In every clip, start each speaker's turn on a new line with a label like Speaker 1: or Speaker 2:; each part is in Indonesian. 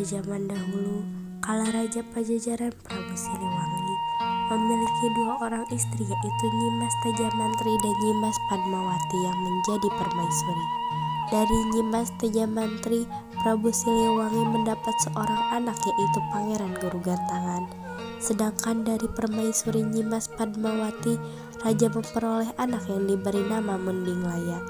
Speaker 1: zaman dahulu, kala Raja Pajajaran Prabu Siliwangi memiliki dua orang istri, yaitu Nyimas Tejamantri dan Nyimas Padmawati yang menjadi permaisuri. Dari Nyimas Tejamantri, Prabu Siliwangi mendapat seorang anak, yaitu Pangeran Gurugantangan. Sedangkan dari permaisuri Nyimas Padmawati, Raja memperoleh anak yang diberi nama Mundinglaya.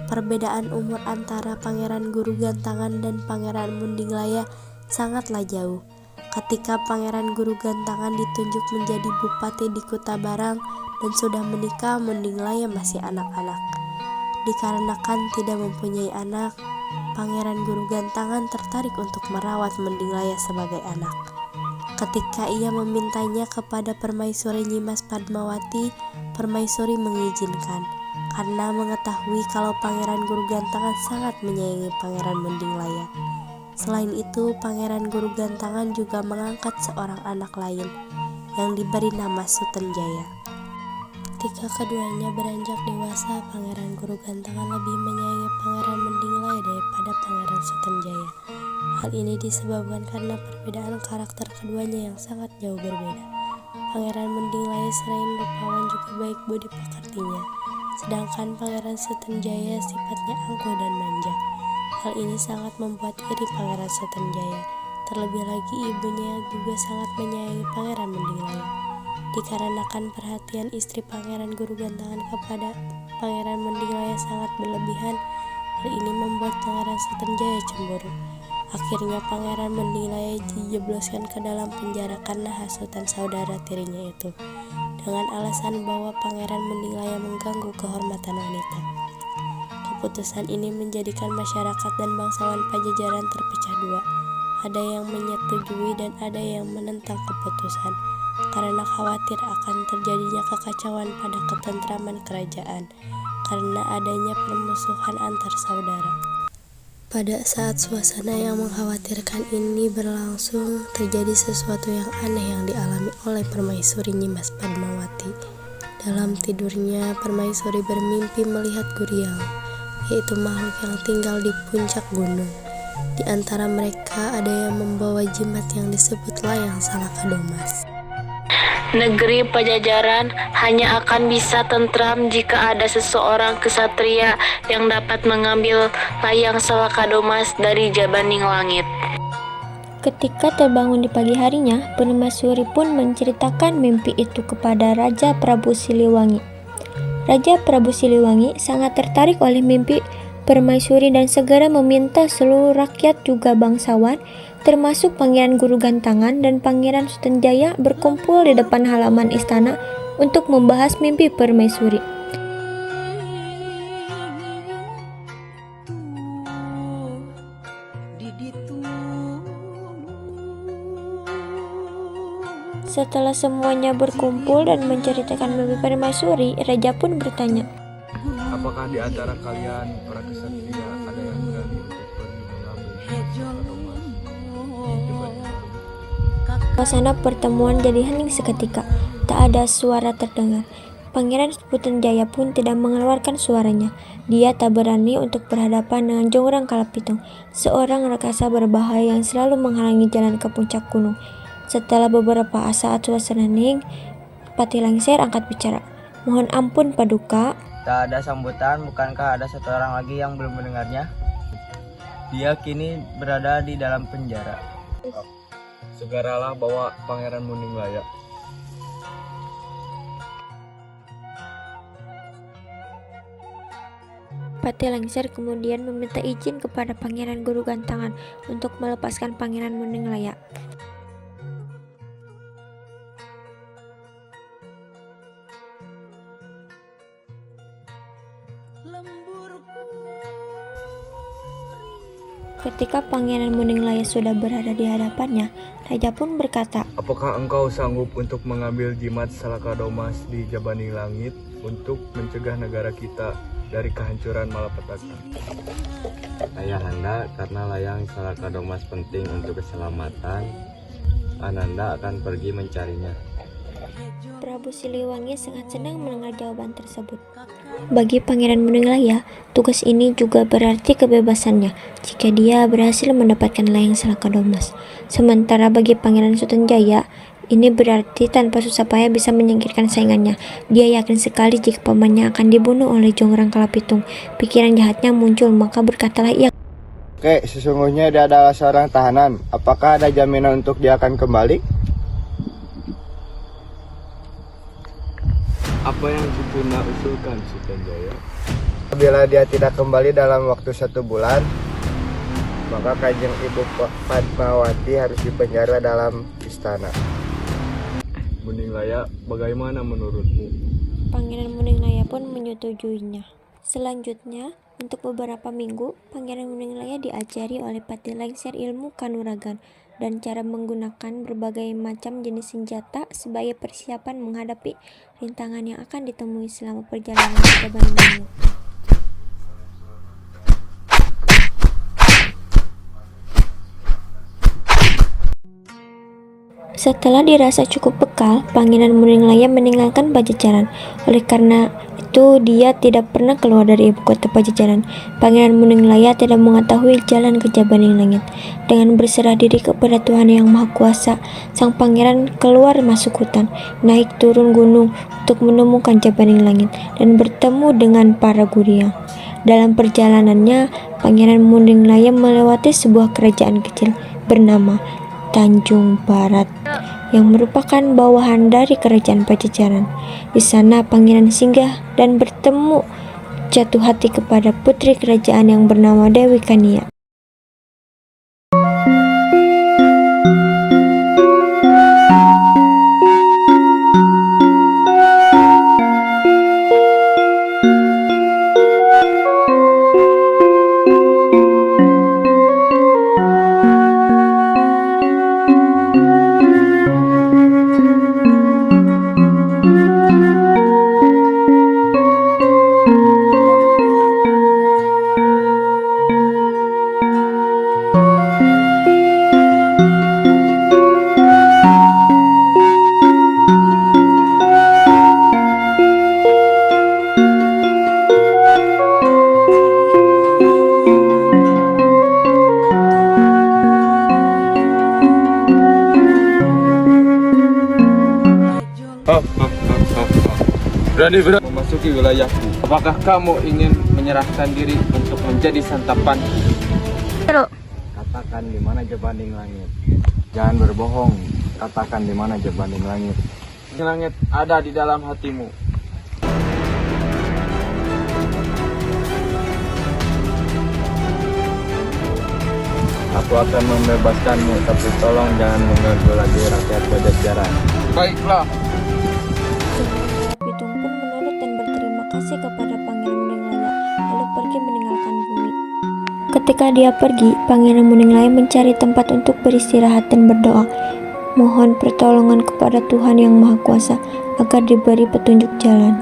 Speaker 1: Perbedaan umur antara Pangeran Gurugantangan dan Pangeran Mundinglaya sangatlah jauh. Ketika Pangeran Gurugantangan ditunjuk menjadi bupati di Kutabarang dan sudah menikah, Mundinglaya masih anak-anak. Dikarenakan tidak mempunyai anak, Pangeran Gurugantangan tertarik untuk merawat Mundinglaya sebagai anak. Ketika ia memintanya kepada permaisuri Nyimas Padmawati, permaisuri mengizinkan karena mengetahui kalau Pangeran Gurugantangan sangat menyayangi Pangeran Mundinglaya. Selain itu, Pangeran Gurugantangan juga mengangkat seorang anak lain yang diberi nama Sutenjaya. Ketika keduanya beranjak dewasa, Pangeran Gurugantangan lebih menyayangi Pangeran Mundinglaya daripada Pangeran Sutenjaya. Hal ini disebabkan karena perbedaan karakter keduanya yang sangat jauh berbeda. Pangeran Mundinglaya selain rupawan juga baik budi pekertinya, sedangkan Pangeran Sutenjaya sifatnya angkuh dan manja. Hal ini sangat membuat iri Pangeran Sutenjaya. Terlebih lagi ibunya juga sangat menyayangi Pangeran Mundinglaya. Dikarenakan perhatian istri Pangeran Gurugantangan kepada Pangeran Mundinglaya sangat berlebihan, hal ini membuat Pangeran Sutenjaya cemburu. Akhirnya Pangeran Mundinglaya dijebloskan ke dalam penjara karena hasutan saudara tirinya itu, dengan alasan bahwa Pangeran Mundinglaya mengganggu kehormatan wanita. Keputusan ini menjadikan masyarakat dan bangsawan Pajajaran terpecah dua. Ada yang menyetujui dan ada yang menentang keputusan, karena khawatir akan terjadinya kekacauan pada ketentraman kerajaan karena adanya permusuhan antar saudara. Pada saat suasana yang mengkhawatirkan ini berlangsung, terjadi sesuatu yang aneh yang dialami oleh permaisuri Nyimas Padmawati. Dalam tidurnya, permaisuri bermimpi melihat Guriang, yaitu makhluk yang tinggal di puncak gunung. Di antara mereka ada yang membawa jimat yang disebut layang Salakadomas.
Speaker 2: Negeri Pajajaran hanya akan bisa tentram jika ada seseorang kesatria yang dapat mengambil layang Salakadomas dari Jabaning Langit.
Speaker 3: Ketika terbangun di pagi harinya, permaisuri pun menceritakan mimpi itu kepada Raja Prabu Siliwangi. Raja Prabu Siliwangi sangat tertarik oleh mimpi permaisuri dan segera meminta seluruh rakyat juga bangsawan, termasuk Pangeran Gurugantangan dan Pangeran Sutenjaya berkumpul di depan halaman istana untuk membahas mimpi permaisuri. Setelah semuanya berkumpul dan menceritakan mimpi permaisuri, Raja pun bertanya,
Speaker 4: apakah di antara kalian orang kesatria ada yang berani untuk pergi mengambil Salakadomas di Jabaning Langit?
Speaker 3: Suasana pertemuan jadi hening seketika. Tak ada suara terdengar. Pangeran Sutenjaya pun tidak mengeluarkan suaranya. Dia tak berani untuk berhadapan dengan Jongrang Kalapitung, seorang raksasa berbahaya yang selalu menghalangi jalan ke puncak gunung. Setelah beberapa saat suasana hening, Patilangsir angkat bicara. Mohon ampun Paduka.
Speaker 5: Tak ada sambutan, bukankah ada satu orang lagi yang belum mendengarnya? Dia kini berada di dalam penjara.
Speaker 4: Segeralah bawa Pangeran Mundinglaya.
Speaker 3: Patilangsir kemudian meminta izin kepada Pangeran Gurugantangan untuk melepaskan Pangeran Mundinglaya. Ketika Pangeran Mundinglaya sudah berada di hadapannya, Raja pun berkata,
Speaker 4: Apakah engkau sanggup untuk mengambil jimat Salakadomas di Jabaning Langit untuk mencegah negara kita dari kehancuran malapetaka?
Speaker 6: Ayahanda, karena layang Salakadomas penting untuk keselamatan, Ananda akan pergi mencarinya.
Speaker 3: Prabu Siliwangi sangat senang mendengar jawaban tersebut. Bagi Pangeran Mundinglaya, tugas ini juga berarti kebebasannya jika dia berhasil mendapatkan layang Salakadomas. Sementara bagi Pangeran Sutanjaya, ini berarti tanpa susah payah bisa menyingkirkan saingannya. Dia yakin sekali jika pamannya akan dibunuh oleh Jongrang Kalapitung. Pikiran jahatnya muncul, maka berkatalah ia,
Speaker 5: Oke, sesungguhnya dia adalah seorang tahanan. Apakah ada jaminan untuk dia akan kembali?
Speaker 4: Apa yang Sukuna usulkan, Sutanjaya?
Speaker 5: Bila dia tidak kembali dalam waktu 1 bulan, maka Kanjeng Ibu Padmawati harus dipenjara dalam istana.
Speaker 4: Mundinglaya, bagaimana menurutmu?
Speaker 3: Pangeran Mundinglaya pun menyetujuinya. Selanjutnya, untuk beberapa minggu, Pangeran Mundinglaya diajari oleh Pati Lengser ilmu kanuragan dan cara menggunakan berbagai macam jenis senjata sebagai persiapan menghadapi rintangan yang akan ditemui selama perjalanan ke Jabaninglangit. Setelah dirasa cukup bekal, Pangeran Mundinglaya meninggalkan Pajajaran. Oleh karena itu, dia tidak pernah keluar dari ibu kota Pajajaran. Pangeran Mundinglaya tidak mengetahui jalan ke Jabaninglangit. Dengan berserah diri kepada Tuhan Yang Maha Kuasa, sang pangeran keluar masuk hutan, naik turun gunung untuk menemukan Jabaninglangit dan bertemu dengan para Guriang. Dalam perjalanannya, Pangeran Mundinglaya melewati sebuah kerajaan kecil bernama Tanjung Barat yang merupakan bawahan dari kerajaan Pajajaran. Di sana pangeran singgah dan bertemu jatuh hati kepada putri kerajaan yang bernama Dewi Kania.
Speaker 4: Berani memasuki wilayahku. Apakah kamu ingin menyerahkan diri untuk menjadi santapan?
Speaker 5: Katakan di mana Jabaninglangit. Jangan berbohong. Katakan di mana Jabaninglangit.
Speaker 4: Langit ada di dalam hatimu.
Speaker 5: Aku akan membebaskanmu, tapi tolong jangan mengganggu lagi rakyat Pajajaran.
Speaker 4: Baiklah.
Speaker 3: Pitung pun menurut dan berterima kasih kepada Pangeran Mundinglaya, lalu pergi meninggalkan bumi. Ketika dia pergi, Pangeran Mundinglaya mencari tempat untuk beristirahat dan berdoa, mohon pertolongan kepada Tuhan Yang Maha Kuasa agar diberi petunjuk jalan.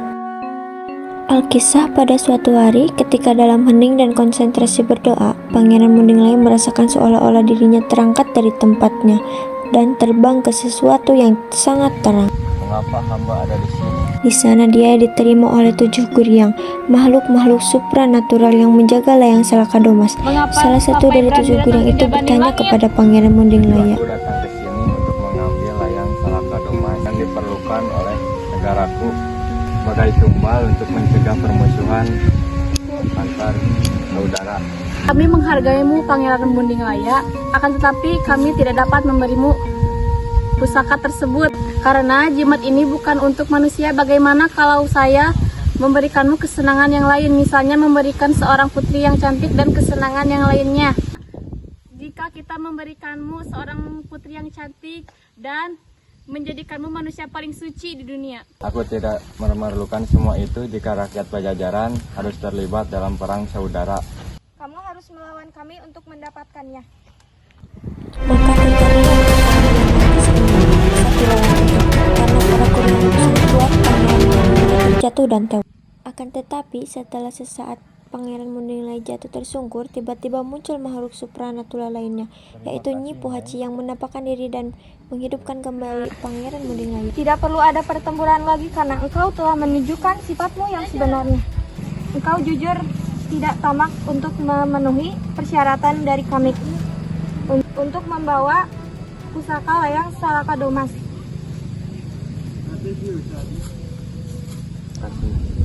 Speaker 3: Alkisah pada suatu hari, ketika dalam hening dan konsentrasi berdoa, Pangeran Mundinglaya merasakan seolah-olah dirinya terangkat dari tempatnya dan terbang ke sesuatu yang sangat terang.
Speaker 5: Mengapa hamba ada di sini?
Speaker 3: Di sana dia diterima oleh 7 Guriang, makhluk-makhluk supranatural yang menjaga layang Salakadomas. Salah satu dari 7 Guriang itu bertanya kepada Pangeran Mundinglaya,
Speaker 5: Aku datang ke sini untuk mengambil layang Salakadomas yang diperlukan oleh negaraku sebagai tumbal untuk mencegah permusuhan antar saudara.
Speaker 7: Kami menghargaimu, Pangeran Mundinglaya, akan tetapi kami tidak dapat memberimu pusaka tersebut karena jimat ini bukan untuk manusia. Bagaimana kalau saya memberikanmu kesenangan yang lain, misalnya memberikan seorang putri yang cantik dan kesenangan yang lainnya? Jika kita memberikanmu seorang putri yang cantik dan menjadikanmu manusia paling suci di dunia.
Speaker 5: Aku tidak memerlukan semua itu jika rakyat Pajajaran harus terlibat dalam perang saudara.
Speaker 7: Kamu harus melawan kami untuk mendapatkannya.
Speaker 3: maka terjadilah satu lawan karena para Guriang sangat kuat. Pangeran Mundinglaya terjatuh dan tewas. Akan tetapi setelah sesaat Pangeran Mundinglaya jatuh tersungkur, tiba-tiba muncul makhluk supranatural lainnya, yaitu Nyi Pohaci yang menampakkan diri dan menghidupkan kembali Pangeran Mundinglaya.
Speaker 7: Tidak perlu ada pertempuran lagi karena engkau telah menunjukkan sifatmu yang sebenarnya.
Speaker 3: engkau jujur tidak tamak untuk memenuhi persyaratan dari kami untuk membawa pusaka layang Salakadomas.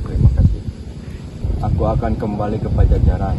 Speaker 5: Terima kasih. Aku akan kembali ke Pajajaran.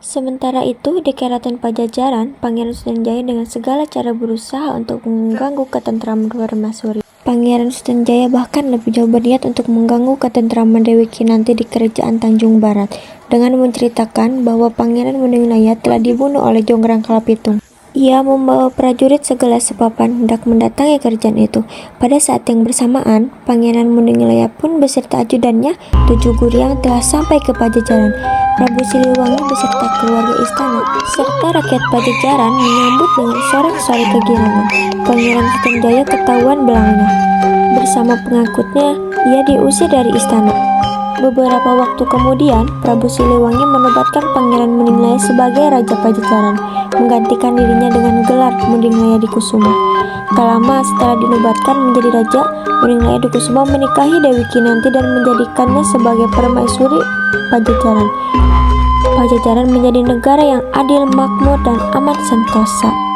Speaker 3: Sementara itu, di Keraton Pajajaran, Pangeran Sutanjaya dengan segala cara berusaha untuk mengganggu ketentraman Permaisuri. Pangeran Sutanjaya bahkan lebih jauh berniat untuk mengganggu ketentraman Dewi Kinanti di Kerajaan Tanjung Barat dengan menceritakan bahwa Pangeran Mundinglaya telah dibunuh oleh Jonggrang Kalapitung. Ia membawa prajurit segala sepapan hendak mendatangi kerajaan itu. Pada saat yang bersamaan, Pangeran Mundinglaya pun beserta ajudannya, 7 Guryang telah sampai ke Pajajaran. Prabu Siliwangi beserta keluarga istana serta rakyat Pajajaran menyambut dengan sorak-sorai kegirangan. Pangeran Sutanjaya ketahuan belangnya. Bersama pengikutnya, ia diusir dari istana. Beberapa waktu kemudian, Prabu Siliwangi menobatkan Pangeran Mundinglaya sebagai Raja Pajajaran, menggantikan dirinya dengan gelar Mundinglaya Dikusuma. Tak lama setelah dinobatkan menjadi raja, Mundinglaya Dikusuma menikahi Dewi Kinanti dan menjadikannya sebagai permaisuri Pajajaran. Pajajaran menjadi negara yang adil, makmur, dan aman sentosa.